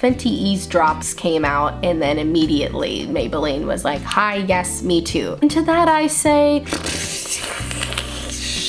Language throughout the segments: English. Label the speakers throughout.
Speaker 1: Fenty Ease Drops came out, and then immediately Maybelline was like, hi, yes, me too. And to that I say,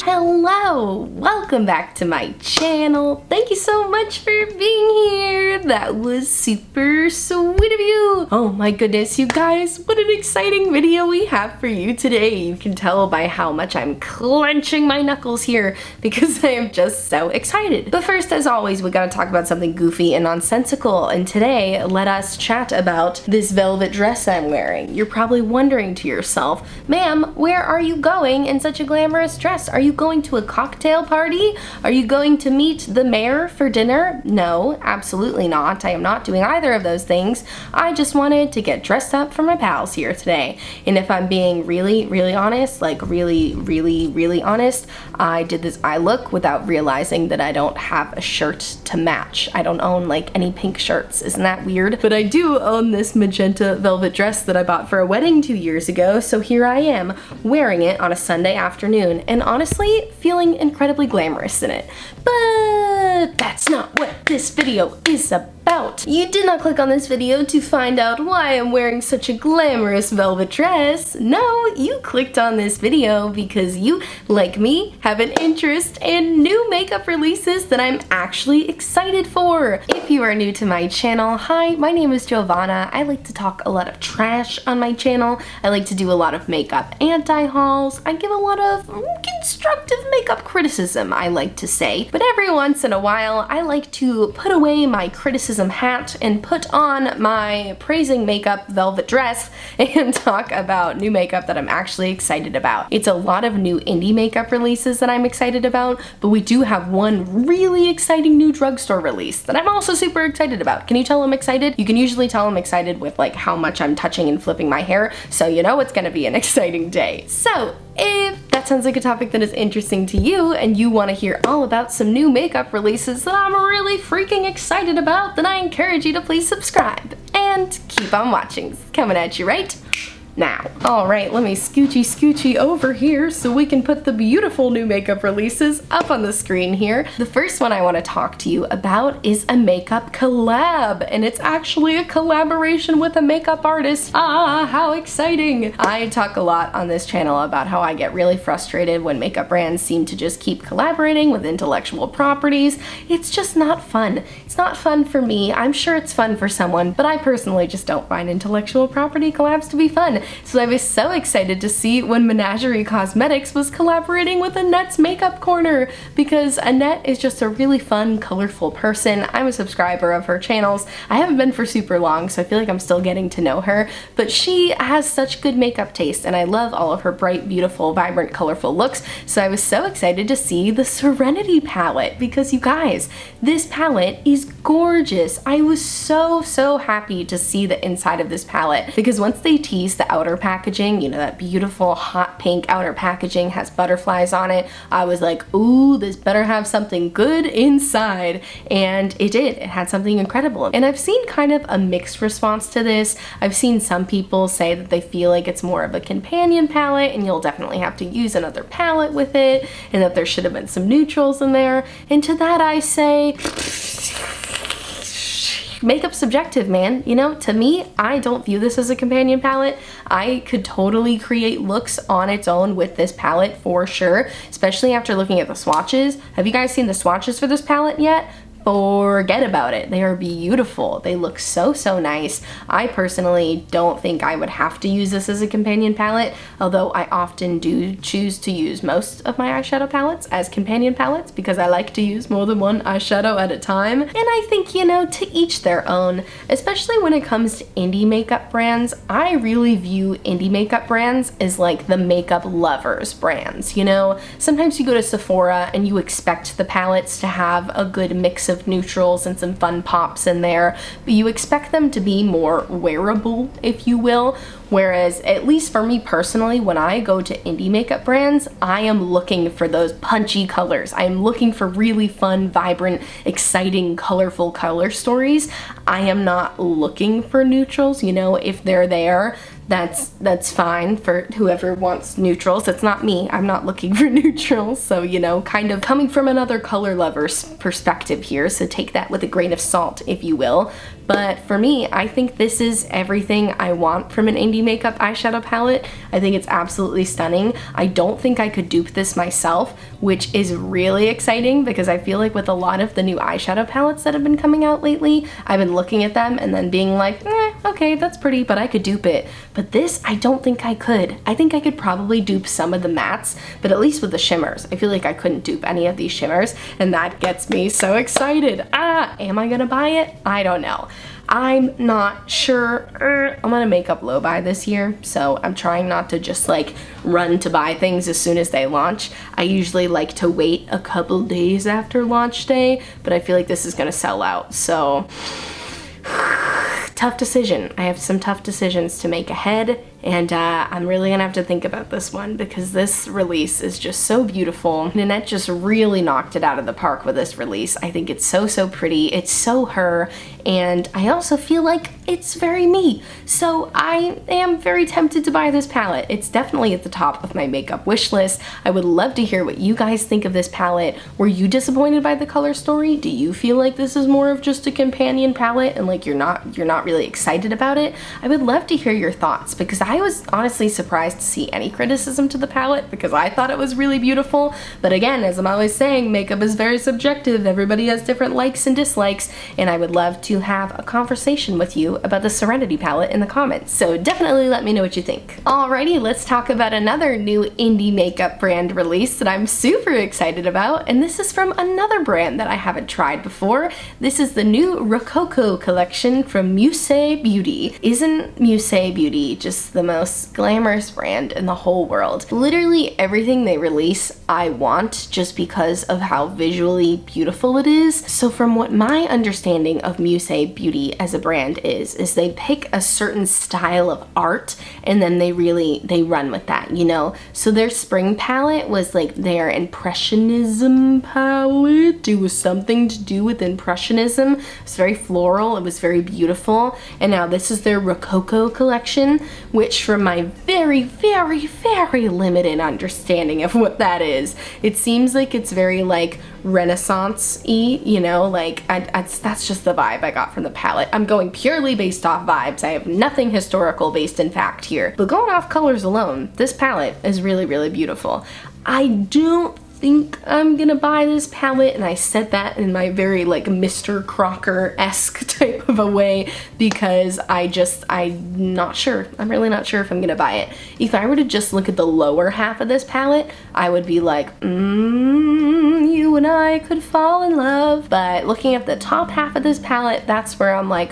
Speaker 1: hello, welcome back to my channel. Thank you so much for being here. That was super sweet of you. Oh my goodness, you guys, what an exciting video we have for you today. You can tell by how much I'm clenching my knuckles here because I am just so excited. But first, as always, we gotta talk about something goofy and nonsensical, and today let us chat about this velvet dress I'm wearing. You're probably wondering to yourself, ma'am, where are you going in such a glamorous dress? Are you going to a cocktail party? Are you going to meet the mayor for dinner? No, absolutely not. I am not doing either of those things. I just wanted to get dressed up for my pals here today. And if I'm being really honest, like really honest, I did this eye look without realizing that I don't have a shirt to match. I don't own like any pink shirts. Isn't that weird? But I do own this magenta velvet dress that I bought for a wedding 2 years ago, so here I am wearing it on a Sunday afternoon, and honestly feeling incredibly glamorous in it. But that's not what this video is about. You did not click on this video to find out why I'm wearing such a glamorous velvet dress. No, you clicked on this video because you, like me, have an interest in new makeup releases that I'm actually excited for. If you are new to my channel, hi, my name is Giovanna. I like to talk a lot of trash on my channel. I like to do a lot of makeup anti-hauls. I give a lot of constructive makeup criticism, I like to say. But every once in a while, I like to put away my criticism hat and put on my praising makeup velvet dress and talk about new makeup that I'm actually excited about. It's a lot of new indie makeup releases that I'm excited about, but we do have one really exciting new drugstore release that I'm also super excited about. Can you tell I'm excited? You can usually tell I'm excited with like how much I'm touching and flipping my hair, so you know it's gonna be an exciting day. So if that sounds like a topic that is interesting to you and you want to hear all about some new makeup releases that I'm really freaking excited about, then I encourage you to please subscribe and keep on watching. It's coming at you right now. Alright, let me scoochy over here so we can put the beautiful new makeup releases up on the screen here. The first one I want to talk to you about is a makeup collab, and it's actually a collaboration with a makeup artist. Ah, how exciting! I talk a lot on this channel about how I get really frustrated when makeup brands seem to just keep collaborating with intellectual properties. It's just not fun. It's not fun for me. I'm sure it's fun for someone, but I personally just don't find intellectual property collabs to be fun. So I was so excited to see when Menagerie Cosmetics was collaborating with Annette's Makeup Corner, because Annette is just a really fun, colorful person. I'm a subscriber of her channels. I haven't been for super long, so I feel like I'm still getting to know her, but she has such good makeup taste, and I love all of her bright, beautiful, vibrant, colorful looks. So I was so excited to see the Serenity palette, because you guys, this palette is gorgeous. I was so happy to see the inside of this palette, because once they teased the outer packaging, you know, that beautiful hot pink outer packaging has butterflies on it, I was like, ooh, this better have something good inside. And it did. It had something incredible. And I've seen kind of a mixed response to this. I've seen some people say that they feel like it's more of a companion palette and you'll definitely have to use another palette with it, and that there should have been some neutrals in there. And to that I say, makeup's subjective, man. You know, to me, I don't view this as a companion palette. I could totally create looks on its own with this palette for sure, especially after looking at the swatches. Have you guys seen the swatches for this palette yet? Forget about it. They are beautiful. They look so nice. I personally don't think I would have to use this as a companion palette, although I often do choose to use most of my eyeshadow palettes as companion palettes because I like to use more than one eyeshadow at a time. And I think, you know, to each their own, especially when it comes to indie makeup brands. I really view indie makeup brands as like the makeup lovers brands, you know? Sometimes you go to Sephora and you expect the palettes to have a good mix of neutrals and some fun pops in there, but you expect them to be more wearable, if you will. Whereas, at least for me personally, when I go to indie makeup brands, I am looking for those punchy colors. I am looking for really fun, vibrant, exciting, colorful color stories. I am not looking for neutrals, you know, if they're there. That's fine for whoever wants neutrals. It's not me. I'm not looking for neutrals. So, you know, kind of coming from another color lover's perspective here. So take that with a grain of salt, if you will. But for me, I think this is everything I want from an indie makeup eyeshadow palette. I think it's absolutely stunning. I don't think I could dupe this myself, which is really exciting because I feel like with a lot of the new eyeshadow palettes that have been coming out lately, I've been looking at them and then being like, okay, that's pretty, but I could dupe it. But this, I don't think I could. I think I could probably dupe some of the mattes, but at least with the shimmers. I feel like I couldn't dupe any of these shimmers, and that gets me so excited. Am I gonna buy it? I don't know. I'm not sure. I'm gonna makeup low buy this year, so I'm trying not to just like run to buy things as soon as they launch. I usually like to wait a couple days after launch day, but I feel like this is gonna sell out, so tough decision. I have some tough decisions to make ahead, and I'm really gonna have to think about this one because this release is just so beautiful. Annette just really knocked it out of the park with this release. I think it's so, so pretty. It's so her, and I also feel like it's very me. So I am very tempted to buy this palette. It's definitely at the top of my makeup wish list. I would love to hear what you guys think of this palette. Were you disappointed by the color story? Do you feel like this is more of just a companion palette and like you're not really excited about it? I would love to hear your thoughts because I was honestly surprised to see any criticism to the palette because I thought it was really beautiful. But again, as I'm always saying, makeup is very subjective. Everybody has different likes and dislikes, and I would love to have a conversation with you about the Serenity palette in the comments. So definitely let me know what you think. Alrighty, let's talk about another new indie makeup brand release that I'm super excited about, and this is from another brand that I haven't tried before. This is the new Rococo collection from Muse Beauty. Isn't Muse Beauty just the most glamorous brand in the whole world? Literally everything they release I want just because of how visually beautiful it is. So from what my understanding of Muse Beauty as a brand is they pick a certain style of art and then they run with that, you know? So their spring palette was like their impressionism palette. It was something to do with impressionism. It's very floral, it was very beautiful. And now this is their Rococo collection, which from my very, very, very limited understanding of what that is, it seems like it's very like Renaissance-y, you know, like that's just the vibe I got from the palette. I'm going purely based off vibes. I have nothing historical based in fact here. But going off colors alone, this palette is really, really beautiful. I don't think I'm gonna buy this palette, and I said that in my very like Mr. Crocker-esque type of a way because I'm not sure. I'm really not sure if I'm gonna buy it. If I were to just look at the lower half of this palette, I would be like, you and I could fall in love. But looking at the top half of this palette, that's where I'm like,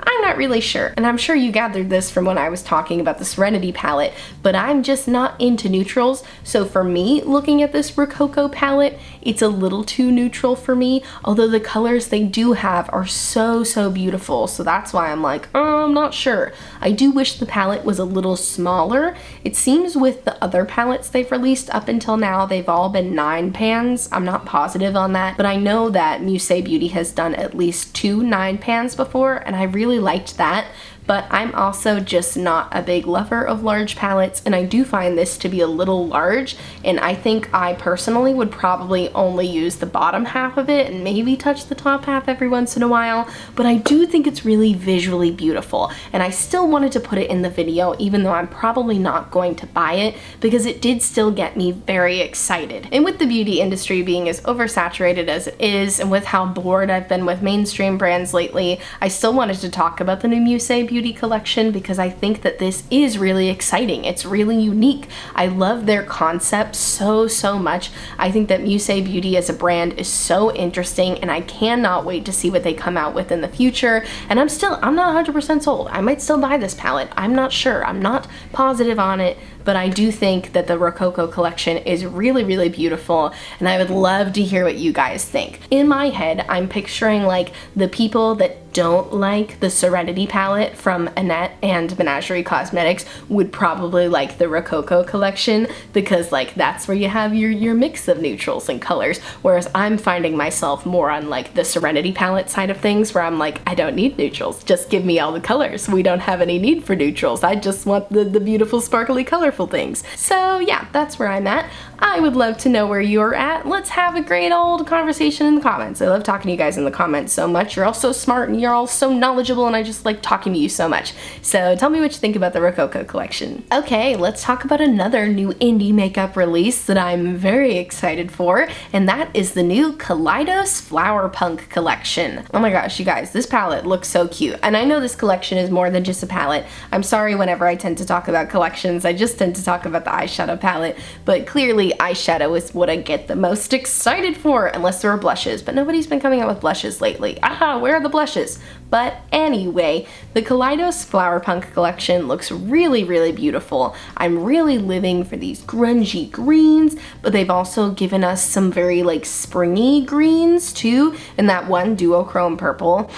Speaker 1: I'm not really sure. And I'm sure you gathered this from when I was talking about the Serenity palette, but I'm just not into neutrals. So for me, looking at this Rococo palette, it's a little too neutral for me, although the colors they do have are so, so beautiful. So that's why I'm like, I'm not sure. I do wish the palette was a little smaller. It seems with the other palettes they've released up until now, they've all been 9 pans. I'm not positive on that, but I know that Muse Beauty has done at least 2 9 pans before, and I really liked that. But I'm also just not a big lover of large palettes, and I do find this to be a little large, and I think I personally would probably only use the bottom half of it and maybe touch the top half every once in a while, but I do think it's really visually beautiful, and I still wanted to put it in the video even though I'm probably not going to buy it because it did still get me very excited. And with the beauty industry being as oversaturated as it is, and with how bored I've been with mainstream brands lately, I still wanted to talk about the new Muse Beauty collection because I think that this is really exciting. It's really unique. I love their concept so, so much. I think that Muse Beauty as a brand is so interesting, and I cannot wait to see what they come out with in the future. And I'm not 100% sold. I might still buy this palette. I'm not sure. I'm not positive on it, but I do think that the Rococo collection is really, really beautiful, and I would love to hear what you guys think. In my head, I'm picturing like the people that don't like the Serenity palette from Annette and Menagerie Cosmetics would probably like the Rococo collection because like that's where you have your mix of neutrals and colors, whereas I'm finding myself more on like the Serenity palette side of things where I'm like, I don't need neutrals, just give me all the colors. We don't have any need for neutrals. I just want the beautiful sparkly color wonderful things. So yeah, that's where I'm at. I would love to know where you're at. Let's have a great old conversation in the comments. I love talking to you guys in the comments so much. You're all so smart and you're all so knowledgeable, and I just like talking to you so much. So tell me what you think about the Rococo collection. Okay, let's talk about another new indie makeup release that I'm very excited for, and that is the new Kaleidos Flower Punk collection. Oh my gosh, you guys, this palette looks so cute. And I know this collection is more than just a palette. I'm sorry whenever I tend to talk about collections, I just tend to talk about the eyeshadow palette, but clearly eyeshadow is what I get the most excited for, unless there are blushes, but nobody's been coming out with blushes lately. Aha, where are the blushes? But anyway, the Kaleidos Flower Punk collection looks really, really beautiful. I'm really living for these grungy greens, but they've also given us some very like springy greens too, and that one duochrome purple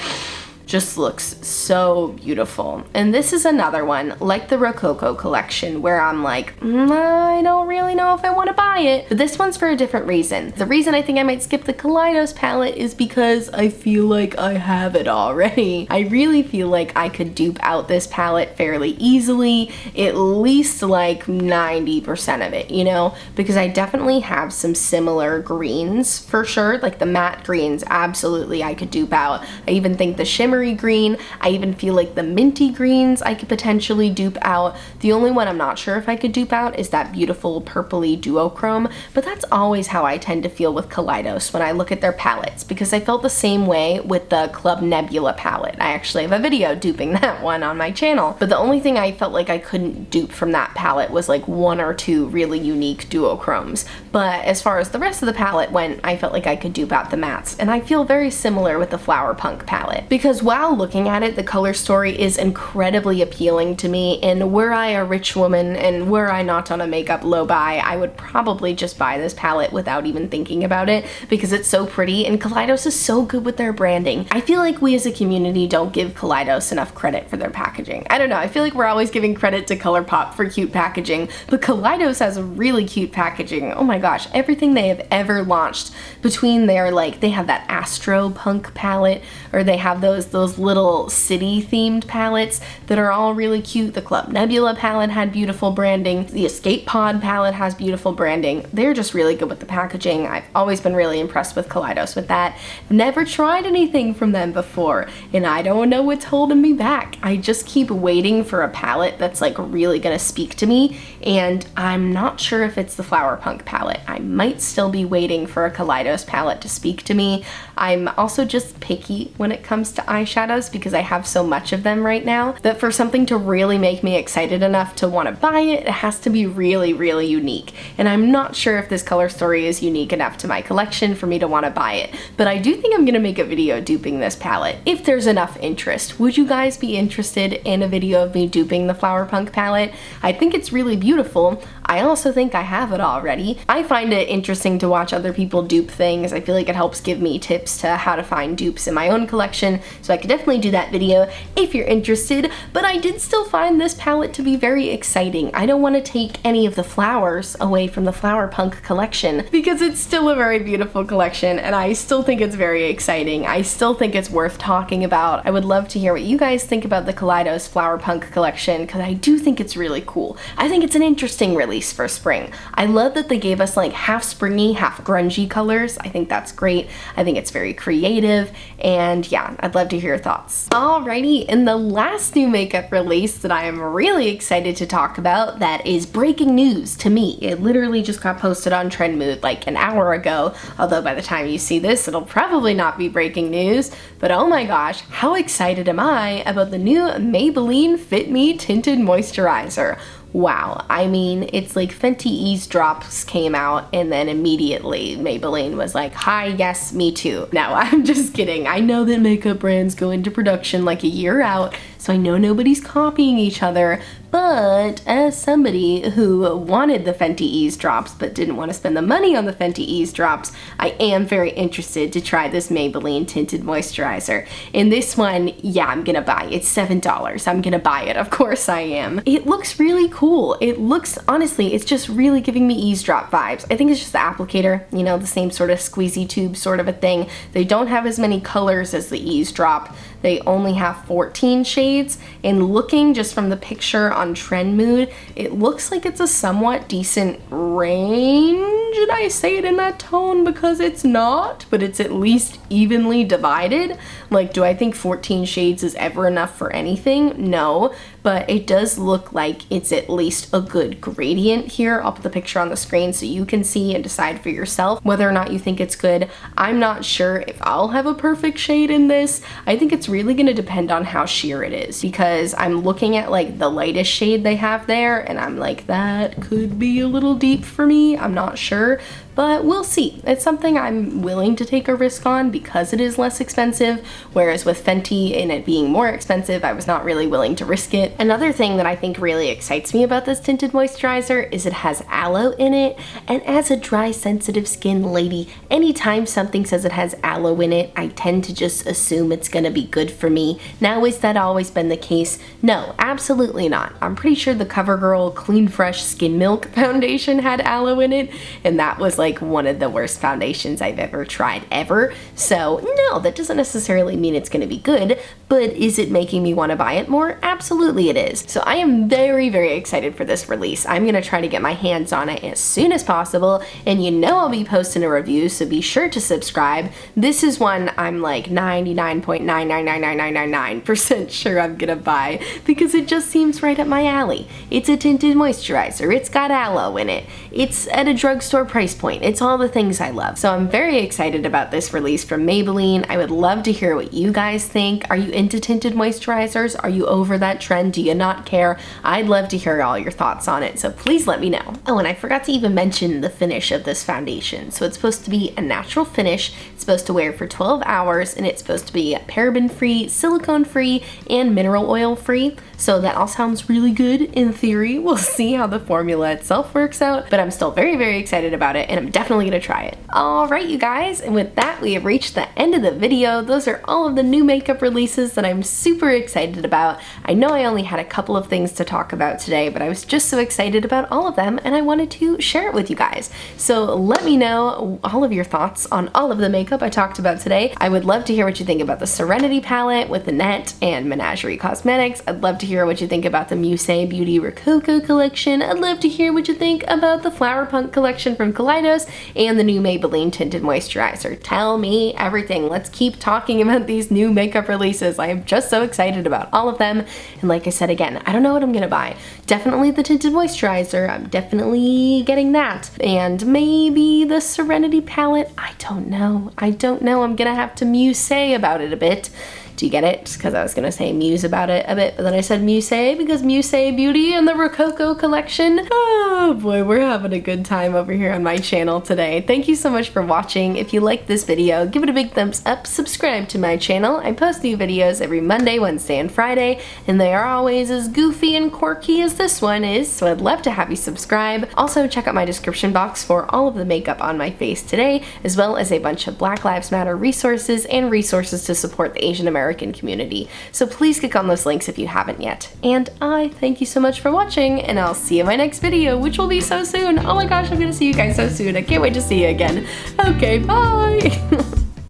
Speaker 1: just looks so beautiful. And this is another one, like the Rococo collection, where I'm like, I don't really know if I want to buy it. But this one's for a different reason. The reason I think I might skip the Kaleidos palette is because I feel like I have it already. I really feel like I could dupe out this palette fairly easily, at least like 90% of it, you know? Because I definitely have some similar greens for sure, like the matte greens, absolutely I could dupe out. I even think the shimmer green, I even feel like the minty greens I could potentially dupe out. The only one I'm not sure if I could dupe out is that beautiful purpley duochrome, but that's always how I tend to feel with Kaleidos when I look at their palettes, because I felt the same way with the Club Nebula palette. I actually have a video duping that one on my channel, but the only thing I felt like I couldn't dupe from that palette was like one or two really unique duochromes. But as far as the rest of the palette went, I felt like I could dupe out the mattes, and I feel very similar with the Flower Punk palette, because while looking at it, the color story is incredibly appealing to me, and were I a rich woman and were I not on a makeup low buy, I would probably just buy this palette without even thinking about it, because it's so pretty and Kaleidos is so good with their branding. I feel like we as a community don't give Kaleidos enough credit for their packaging. I don't know, I feel like we're always giving credit to ColourPop for cute packaging, but Kaleidos has really cute packaging. Oh my gosh, everything they have ever launched, between their, like, they have that Astro Punk palette, or they have those little city themed palettes that are all really cute. The Club Nebula palette had beautiful branding. The Escape Pod palette has beautiful branding. They're just really good with the packaging. I've always been really impressed with Kaleidos with that. Never tried anything from them before, and I don't know what's holding me back. I just keep waiting for a palette that's like really gonna speak to me, and I'm not sure if it's the Flower Punk palette. I might still be waiting for a Kaleidos palette to speak to me. I'm also just picky when it comes to eyeshadows because I have so much of them right now that for something to really make me excited enough to want to buy it, it has to be really, really unique. And I'm not sure if this color story is unique enough to my collection for me to want to buy it, but I do think I'm going to make a video duping this palette if there's enough interest. Would you guys be interested in a video of me duping the Flower Punk palette? I think it's really beautiful. I also think I have it already. I find it interesting to watch other people dupe things. I feel like it helps give me tips to how to find dupes in my own collection, so I could definitely do that video if you're interested, but I did still find this palette to be very exciting. I don't want to take any of the flowers away from the Flower Punk collection because it's still a very beautiful collection and I still think it's very exciting. I still think it's worth talking about. I would love to hear what you guys think about the Kaleidos Flower Punk collection because I do think it's really cool. I think it's an interesting release for spring. I love that they gave us like half springy, half grungy colors. I think that's great. I think it's very creative, and yeah, I'd love to hear your thoughts. Alrighty, and the last new makeup release that I am really excited to talk about that is breaking news to me. It literally just got posted on Trend Mood like an hour ago, although by the time you see this, it'll probably not be breaking news, but oh my gosh, how excited am I about the new Maybelline Fit Me Tinted Moisturizer. Wow, I mean, it's like Fenty Eavesdrops came out and then immediately Maybelline was like, hi, yes, me too. No, I'm just kidding. I know that makeup brands go into production like a year out, so I know nobody's copying each other, but as somebody who wanted the Fenty Eavesdrops but didn't want to spend the money on the Fenty Eavesdrops, I am very interested to try this Maybelline Tinted Moisturizer. And this one, yeah, I'm gonna buy. It's $7. I'm gonna buy it, of course I am. It looks really cool. It looks, honestly, it's just really giving me eavesdrop vibes. I think it's just the applicator, you know, the same sort of squeezy tube sort of a thing. They don't have as many colors as the eavesdrop. they only have 14 shades, and looking just from the picture on Trend Mood, it looks like it's a somewhat decent range, and I say it in that tone because it's not, but it's at least evenly divided. Like, do I think 14 shades is ever enough for anything? No, but it does look like it's at least a good gradient here. I'll put the picture on the screen so you can see and decide for yourself whether or not you think it's good. I'm not sure if I'll have a perfect shade in this. I think it's really going to depend on how sheer it is, because I'm looking at like the lightest shade they have there and I'm like, that could be a little deep for me. I'm not sure, but we'll see. It's something I'm willing to take a risk on because it is less expensive, whereas with Fenty and it being more expensive, I was not really willing to risk it. Another thing that I think really excites me about this tinted moisturizer is it has aloe in it, and as a dry sensitive skin lady, anytime something says it has aloe in it, I tend to just assume it's gonna be good for me. Now, is that always been the case? No, absolutely not. I'm pretty sure the CoverGirl Clean Fresh Skin Milk foundation had aloe in it, and that was like one of the worst foundations I've ever tried ever. So no, that doesn't necessarily mean it's gonna be good, but is it making me want to buy it more? Absolutely it is. So I am very, very excited for this release. I'm gonna try to get my hands on it as soon as possible, and you know I'll be posting a review, so be sure to subscribe. This is one I'm like 99.9999999% sure I'm gonna buy because it just seems right up my alley. It's a tinted moisturizer, it's got aloe in it, it's at a drugstore price point, it's all the things I love. So I'm very excited about this release from Maybelline. I would love to hear what you guys think. Are you into tinted moisturizers? Are you over that trend? Do you not care? I'd love to hear all your thoughts on it, so please let me know. Oh, and I forgot to even mention the finish of this foundation. So it's supposed to be a natural finish, it's supposed to wear for 12 hours, and it's supposed to be paraben-free, silicone-free, and mineral oil-free. So that all sounds really good in theory. We'll see how the formula itself works out, but I'm still very, very excited about it, and I'm definitely gonna try it. All right, you guys, and with that, we have reached the end of the video. Those are all of the new makeup releases that I'm super excited about. I know I only had a couple of things to talk about today, but I was just so excited about all of them, and I wanted to share it with you guys. So let me know all of your thoughts on all of the makeup I talked about today. I would love to hear what you think about the Serenity palette with Annette and Menagerie Cosmetics. I'd love to hear what you think about the Musée Beauty Rococo collection. I'd love to hear what you think about the Flower Punk collection from Kaleidos and the new Maybelline Tinted Moisturizer. Tell me everything. Let's keep talking about these new makeup releases. I am just so excited about all of them. And like I said again, I don't know what I'm gonna buy. Definitely the Tinted Moisturizer. I'm definitely getting that. And maybe the Serenity palette. I don't know. I don't know. I'm gonna have to Musée about it a bit. Do you get it? Just because I was gonna say muse about it a bit, but then I said Musée because Musée Beauty and the Rococo collection. Oh boy, we're having a good time over here on my channel today. Thank you so much for watching. If you liked this video, give it a big thumbs up, subscribe to my channel. I post new videos every Monday, Wednesday, and Friday, and they are always as goofy and quirky as this one is, so I'd love to have you subscribe. Also, check out my description box for all of the makeup on my face today, as well as a bunch of Black Lives Matter resources and resources to support the Asian American community. So please click on those links if you haven't yet. And I thank you so much for watching, and I'll see you in my next video, which will be so soon. Oh my gosh, I'm gonna see you guys so soon. I can't wait to see you again. Okay, bye!